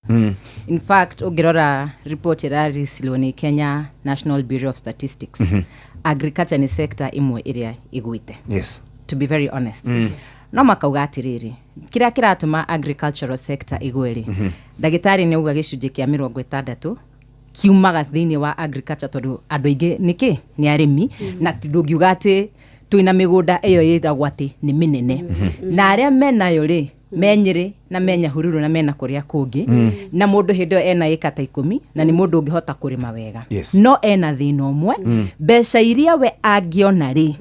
In fact ungirora report irarisirwo ni Kenya National Bureau of Statistics agriculture ni sector imwe iria igwite. Yes, to be very honest. No makauga atiriri kiria kiratuma agricultural sector igweri ndagitari ni uga gicunje kia 60 kiumaga thiini wa agriculture tondu andu aingi niki ni arimi na ndungiuga ati twina migunda iyo yitagwo ati ni minene na aria menayo ri menyire na menya hururu na mena kuria kungi na mundu hindo ena eka ta 10 na ni mundu ungihota kurima wega. No ena thina umwe mbeca iria we angiona ri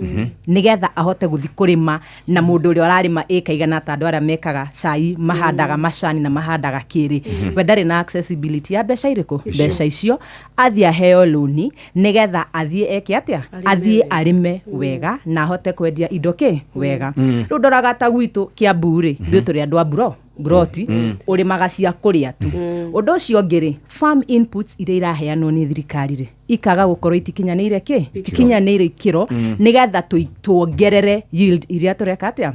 nigetha ahote guthi kurima na mundu uri ararima eka igana ta andu aria mekaga chai mahandaga macani na mahandaga kiri we ndari na accessibility ya mbeca iriku mbeca icio athia heo loni nigetha athie eke atia athie arime wega na ahote kwendia indo ki wega. Ru ndoraga ta gwitu Kiambu ri nduturi andu a broti uri magacia kuria tu undu ucio ngiri farm inputs iria iraheanwo ni thirikari ri ikaga gukorwo itikinyanire tikinyanire ikiro nigetha tuongerere yield iria tureka atia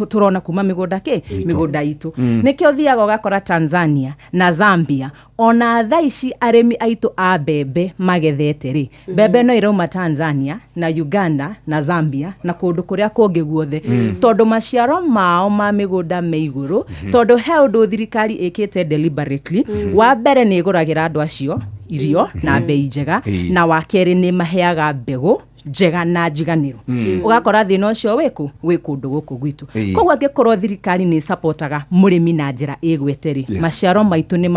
turona kuma migunda migunda itu nikio thiaga gakora Tanzania na Zambia ona thaici aremi aitu a bebe magethete ri bebe no irauma Tanzania na Uganda na Zambia na kundu kuria kungi guothe tondu maciaro mao ma migunda meiguru tondu he undu thirikari ikite deliberately wa mbere ni iguragira andu acio irio na bei njega na wakeri ni maheaga mbegu njega na njiganiru ugakora thina ucio wi kundu guku gwitu koguo angikorwo thirikari ni supportaga murimi na njira igweteri maciaro maitu ni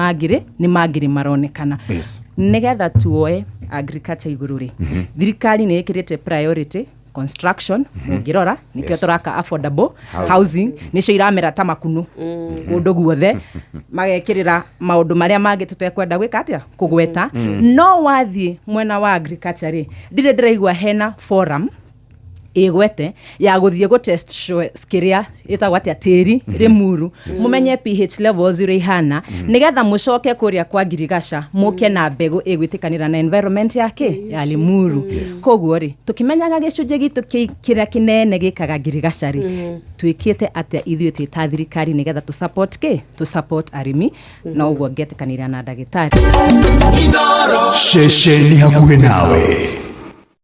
mangiri maronekana nigetha tuoe agriculture iguru ri thirikari ni ikirite priority construction ngirora nikio turaka affordable housing nicio iramera ta makunu kundu guothe magekirira maundu maria mangi tutekwenda gwika atia kugweta no wathie mwena wa agriculture ri ndiraigwa hena forum igwete ya guthie go test skiria itagwa atia tiri rimuru mumenye pH levels iri ihana nigetha mucoke kuria kwa Ngirigasha muke na mbegu igwitikanira na environment yake ya Limuru koguo ri tukimenyaga gicunje gitu kiria kinene gikaga Ngirigasha ri twikite atia ithuĩ ta thirikari nigetha tu support arimi na uguo ngetikanira na ndagitari shesheni hakuhe nawe.